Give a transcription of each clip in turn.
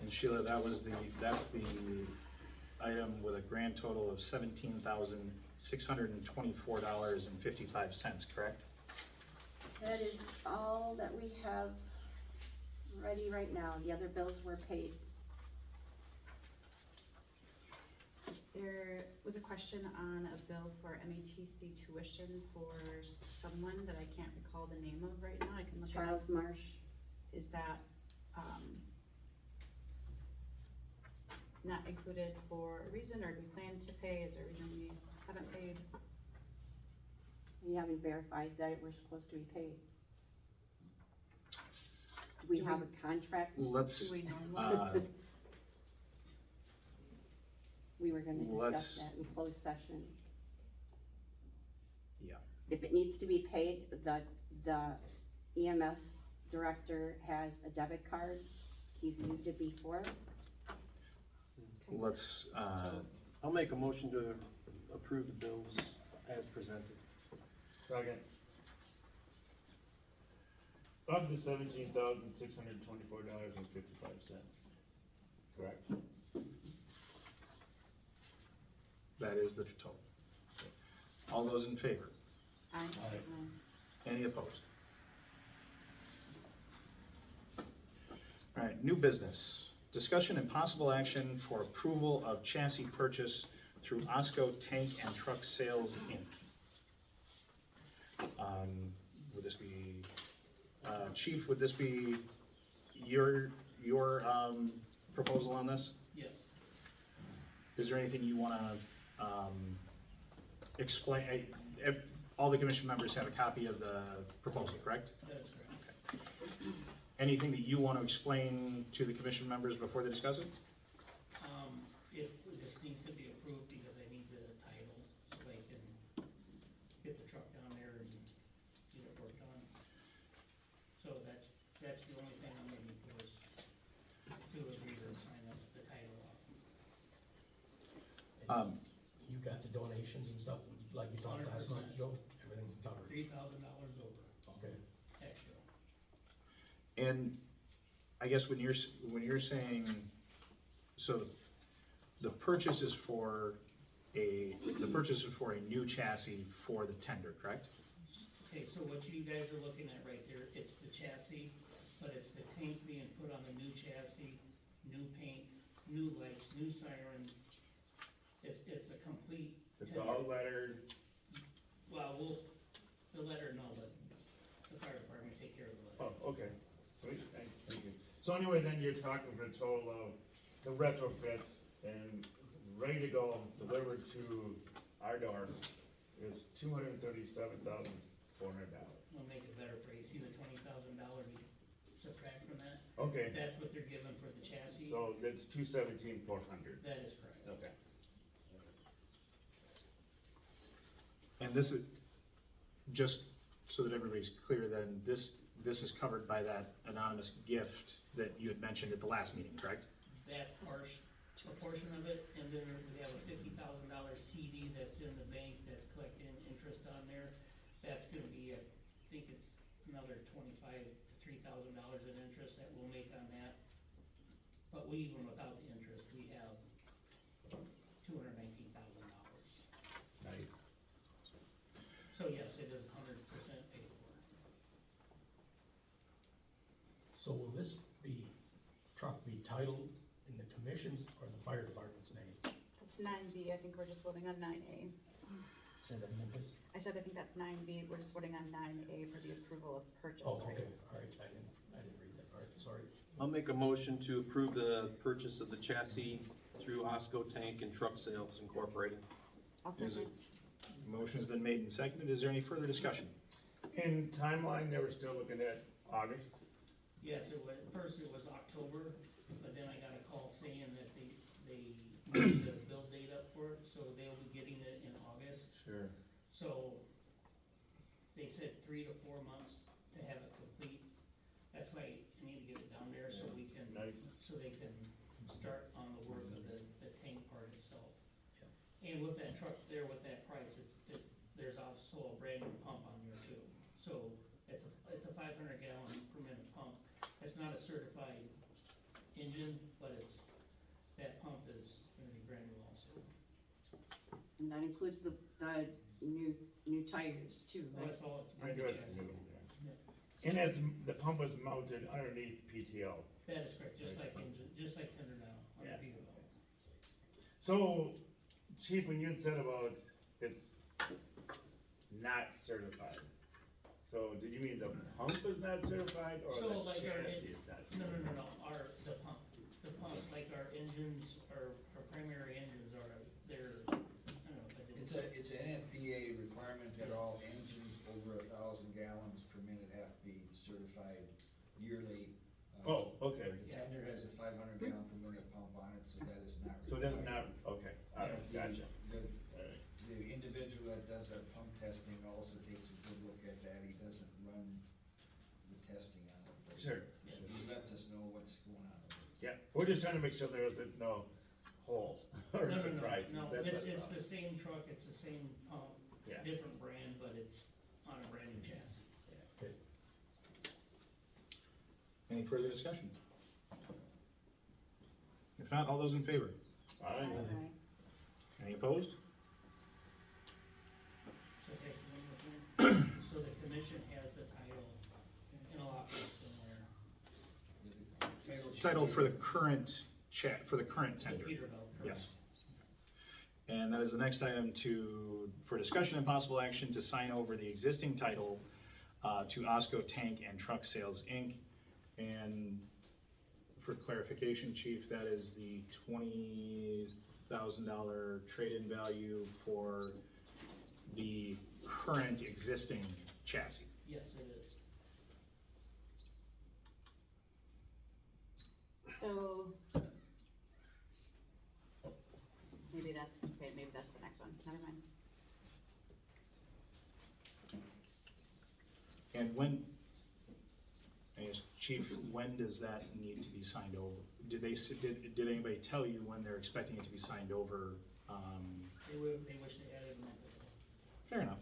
And Sheila, that's the item with a grand total of $17,624.55, correct? That is all that we have ready right now. The other bills were paid. There was a question on a bill for MATC tuition for someone that I can't recall the name of right now, I can look it up. Charles Marsh. Is that, not included for a reason, or do we plan to pay, is there a reason we haven't paid? We haven't verified that it was supposed to be paid. Do we have a contract? Let's, Do we normally? We were gonna discuss let's- that in closed session. yeah, If it needs to be paid, the EMS director has a debit card. He's used it before. let's, I'll make a motion to approve the bills as presented. Second. Of the $17,624.55, correct? that is the total. All those in favor? Aye. Any opposed? All right, new business. Discussion and possible action for approval of chassis purchase through Osco Tank and Truck Sales, Inc. Would this be, Chief, would this be your proposal on this? Yeah. Is there anything you wanna, explain? All the commission members have a copy of the proposal, correct? That is correct. Anything that you want to explain to the commission members before they discuss it? If this needs to be approved, because I need the title, so I can get the truck down there and get it worked on. So that's the only thing I'm waiting for is to agree to sign up the title off. You got the donations and stuff, like you talked last month, 100%. Joe, everything's covered, $3,000 over okay? extra. And I guess when you're saying, so the purchase is for a new chassis for the tender, correct? Okay, so what you guys are looking at right there, it's the chassis, but it's the tank being put on the new chassis, new paint, new lights, new siren. It's a complete. It's tender. all lettered. Well, the letter, no, but the fire department take care of the letter. Oh, okay. Sweet, thanks, thank you. So anyway, then you're talking for a total of the retrofit and ready to go, delivered to our door is $237,400. We'll make it better for you. See the $20,000 you subtract from that? Okay, That's what they're giving for the chassis. so that's $217,400. That is correct. Okay. And this is, just so that everybody's clear, then this is covered by that anonymous gift that you had mentioned at the last meeting, correct? That a portion of it, and then we have a $50,000 CD that's in the bank that's collecting interest on there. That's gonna be, I think it's another $2,500 to $3,000 in interest that we'll make on that. But we, even without the interest, we have $219,000. Nice. So yes, it is 100% paid for. So will this truck be titled in the commission's or the fire department's name? That's nine B, I think we're just voting on nine A. Say that again, please. I said I think that's nine B, we're just voting on nine A for the approval of purchase. Oh, okay, all right, I didn't read that part, sorry. I'll make a motion to approve the purchase of the chassis through Osco Tank and Truck Sales Incorporated. I'll Is second. Motion's been made and seconded. Is there any further discussion? In timeline, they were still looking at August? Yes, first it was October, but then I got a call saying that they moved the bill date up for it, so they'll be getting it in August. Sure. So they said 3 to 4 months to have it complete. That's why I need to get it down there so we can, Nice. so they can start on the work of the tank part itself. And with that truck there, with that price, there's also a brand new pump on there too. So it's a 500 gallon per minute pump. It's not a certified engine, but that pump is gonna be brand new also. And that includes the new tires too, Well, right? that's all, it's I brand new know it's chassis. new, yeah. And it's, the pump is mounted underneath PTO. That is correct, just like engine, just like tender dial on Yeah. the Peterbilt. So, Chief, when you had said about it's not certified, so did you mean the pump is not certified or So, the like our chassis is not? No, the pump, like our engines, our primary engines are, they're, I don't know if I did. It's an NFPA requirement that all engines over 1,000 gallons per minute have to be certified yearly. Oh, okay, The tender has a 500 gallon per minute pump on it, so that is not. so that's required. not, okay, alright, gotcha. Alright. The individual that does our pump testing also takes a good look at that, he doesn't run the testing on it. but Sure. He lets us know what's going on with it. Yeah, we're just trying to make sure there isn't no holes or surprises, No, that's it's it. the same truck, it's the same pump, Yeah. different brand, but it's on a brand new chassis. Okay. Any further discussion? If not, all those in favor? Alright, Aye. Any opposed? So that's the one more thing. So the commission has the title in a lockbox somewhere, The Title for the current for the current the tender. Peterbilt. Yes. And that is the next item for discussion and possible action to sign over the existing title to Osco Tank and Truck Sales, Inc. And for clarification, Chief, that is the $20,000 trade-in value for the current existing chassis. Yes, it is. So. Maybe that's the next one, never mind. And when, I guess, Chief, when does that need to be signed over? Did did anybody tell you when they're expecting it to be signed over? They wish they had it a month ago. Fair enough.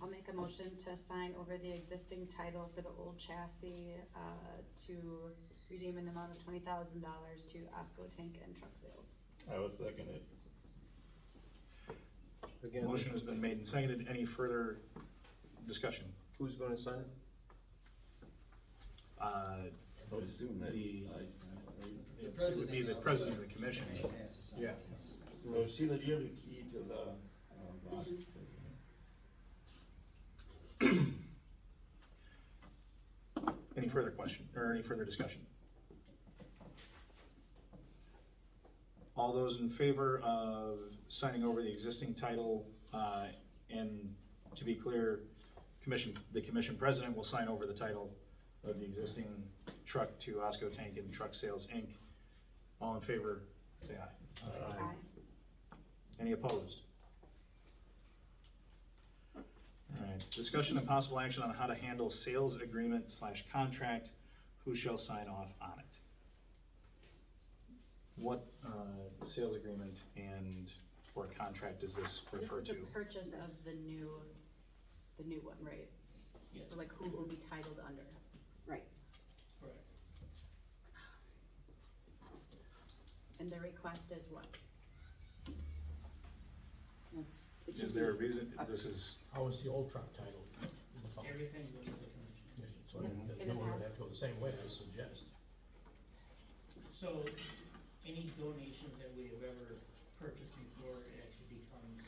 I'll make a motion to sign over the existing title for the old chassis, to redeem in the amount of $20,000 to Osco Tank and Truck Sales. I will second it. Again, Motion has been made and seconded. Any further discussion? who's gonna sign it? I would assume that. The- The It would be the president of the commission. Has to sign Yeah. it. So Sheila, do you have the key to the, box? Any further question, or any further discussion? All those in favor of signing over the existing title, and to be clear, the commission president will sign over the title of the existing truck to Osco Tank and Truck Sales, Inc. All in favor, say aye. Aye. Any opposed? Alright, discussion and possible action on how to handle sales agreement / contract, who shall sign off on it? What, sales agreement or contract does this So this refer is the to? purchase of the new one, right? Yes, So like who will be titled under? Right. correct. And the request is what? It Is should there a be- reason, this is, How is the old truck titled? in the file? Everything goes to the commission. Commission, so the And new it one would has- have to go the same way, I suggest. So, any donations that we have ever purchased before, it actually becomes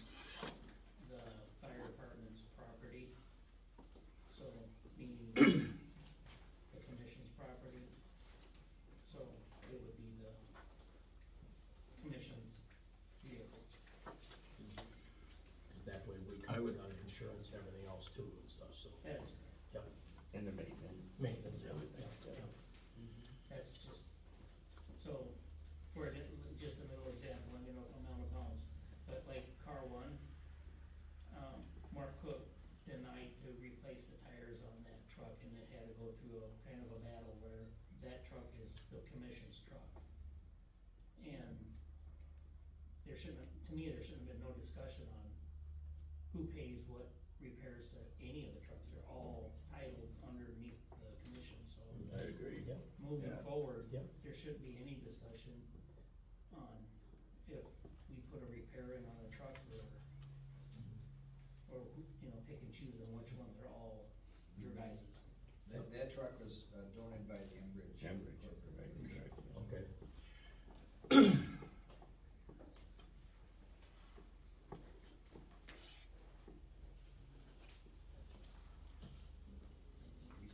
the fire department's property. So, meaning the commission's property. So, it would be the commission's vehicle. Cause that way we I cover would- it on insurance and everything else too and stuff, so, That is, yep, And the maintenance. maintenance, yep, yep, yep. that's just, so, for just a little example, let me know if I'm out of bounds, but like car one, Mark Cook denied to replace the tires on that truck, and it had to go through a kind of a battle where that truck is the commission's truck. And there shouldn't, to me, there shouldn't have been no discussion on who pays what repairs to any of the trucks, they're all titled moving Yeah. forward, Yep. there shouldn't be any discussion on if we put a repair in on a truck or, you know, pick and choose on which one, they're all your guys's. That truck was donated by the Enbridge. Cambridge, Corporation. right, exactly. Okay.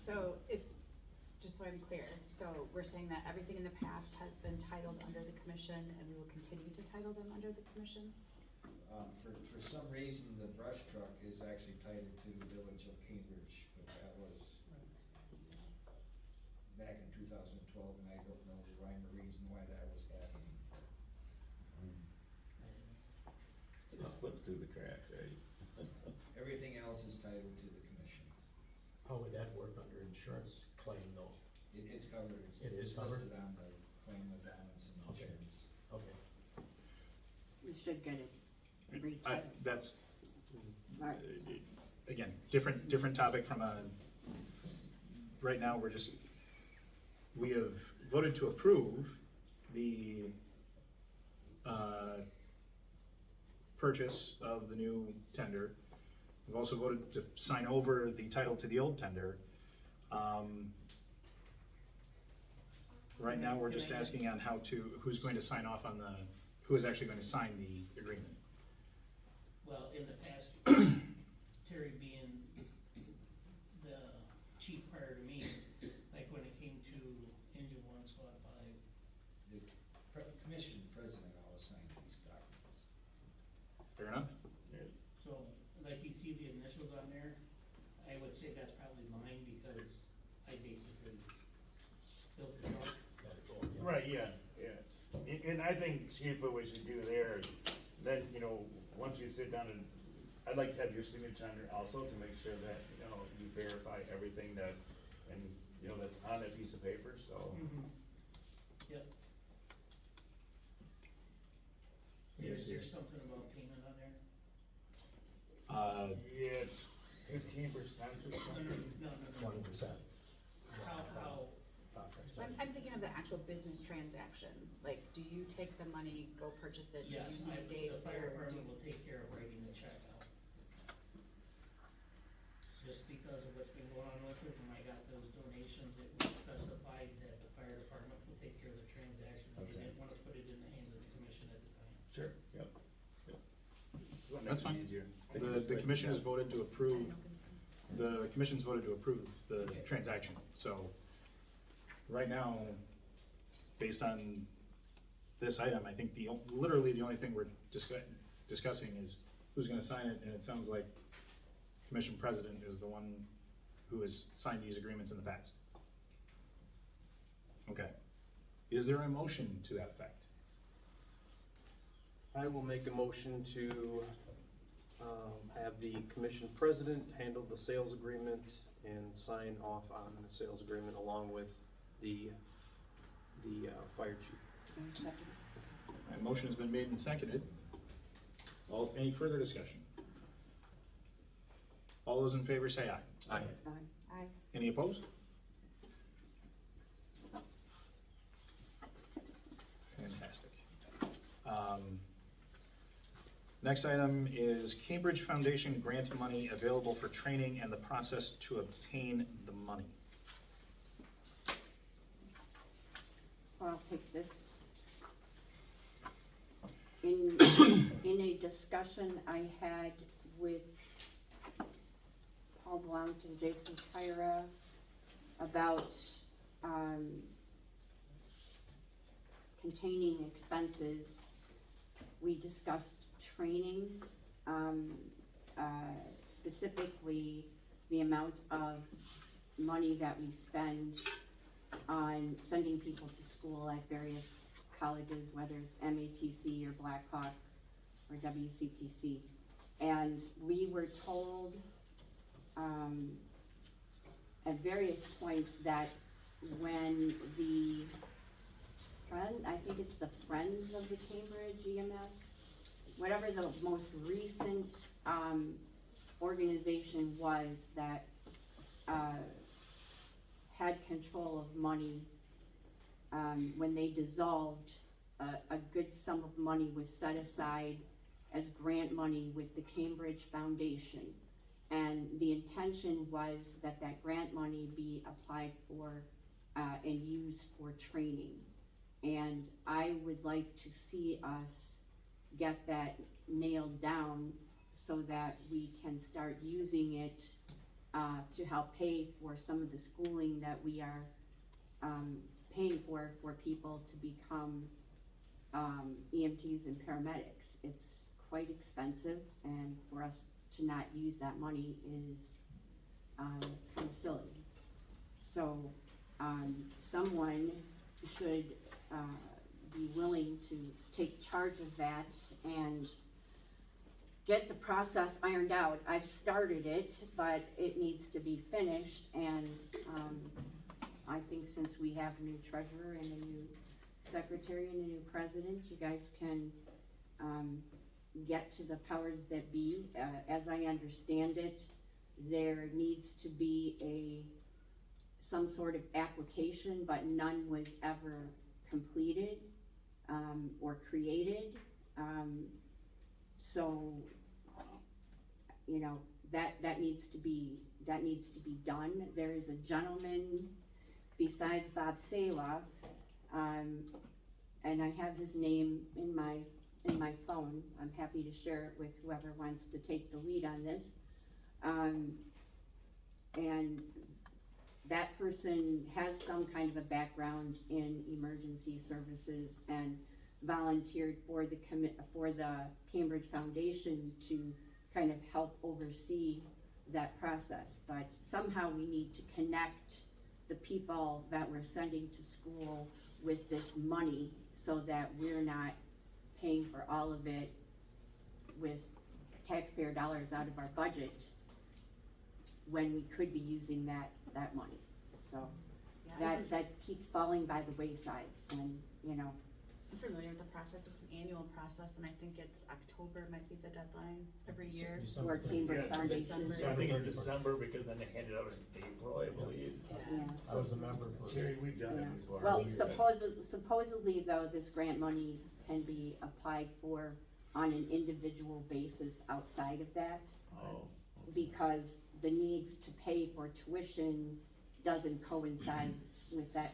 So if, just so I'm clear, so we're saying that everything in the past has been titled under the commission and we will continue to title them under the commission? For some reason, the brush truck is actually titled to the village of Cambridge, but that was back in 2012, and I don't know the rhyme or reason why that was happening. It slips through the cracks, right? Everything else is titled to the commission. How would that work under insurance claim though? It's covered, It is it's covered? listed on the claim with balance and Okay. insurance. Okay. We should get it retitled. That's, Alright, again, different topic from a, right now, we have voted to approve the, purchase of the new tender. We've also voted to sign over the title to the old tender. Right now, we're just asking on who's going to sign off on who is actually going to sign the agreement. Well, in the past, Terry being the chief prior to me, like when it came to engine 1, squad 5, The commission president always signed these documents. Fair enough? so like you see the initials on there, I would say that's probably mine because I basically built the truck. Got it going, yeah. Right, yeah. And I think, Chief, what we should do there, then, you know, once we sit down and, I'd like to have your signature on there also to make sure that, you know, you verify everything that, and, you know, that's on that piece of paper, so. Yep. Is there something about payment on there? Yeah, it's 15% or something. No. 20%. How, So I'm thinking of the actual business transaction, like, do you take the money, go purchase it, do yes, you need a date, the fire or department do- will take care of writing the check out. Just because of what's been going on with it, when I got those donations, it was specified that the fire department will take care of the transaction. They Okay. didn't wanna put it in the hands of the commission at the time. Sure, yep. So that That's makes fine. it easier. The commission has voted to approve, the commission's voted to approve the transaction, so right now, based on this item, I think literally the only thing we're discussing is who's gonna sign it, and it sounds like commission president is the one who has signed these agreements in the past. Okay. Is there a motion to that effect? I will make a motion to, have the commission president handle the sales agreement and sign off on the sales agreement along with the fire chief. and second. A motion has been made and seconded. Any further discussion? All those in favor say aye. Aye. Aye. Any opposed? Fantastic. Next item is Cambridge Foundation grant money available for training and the process to obtain the money. So I'll take this. In a discussion I had with Paul Blount and Jason Kyra about, containing expenses, we discussed training, specifically the amount of money that we spend on sending people to school at various colleges, whether it's MATC or Blackhawk or WCTC. And we were told, at various points that when the I think it's the Friends of the Cambridge EMS, whatever the most recent, organization was that, had control of money when they dissolved, a good sum of money was set aside as grant money with the Cambridge Foundation. And the intention was that that grant money be applied for, and used for training. And I would like to see us get that nailed down so that we can start using it, to help pay for some of the schooling that we are, paying for people to become, EMTs and paramedics. It's quite expensive, and for us to not use that money is, kind of silly. So, someone should, be willing to take charge of that and get the process ironed out. I've started it, but it needs to be finished, and, I think since we have a new treasurer and a new secretary and a new president, you guys can, get to the powers that be. As I understand it, there needs to be some sort of application, but none was ever completed, or created. So, you know, that needs to be done. There is a gentleman besides Bob Saloff, and I have his name in my phone. I'm happy to share it with whoever wants to take the lead on this. And that person has some kind of a background in emergency services and volunteered for the Cambridge Foundation to kind of help oversee that process. But somehow we need to connect the people that we're sending to school with this money so that we're not paying for all of it with taxpayer dollars out of our budget when we could be using that money. So Yeah, that keeps falling by the wayside, and, you know, I'm familiar with the process. It's an annual process, and I think it's October might be the deadline every year. December for Cambridge Yeah, Foundation. So I think it's December, because then they hand it out in April, I believe. Yeah. I was a member for. Terry, we've done Yeah. it before. Well, supposedly though, this grant money can be applied for on an individual basis outside of that, Oh, because the need to pay for tuition doesn't coincide with that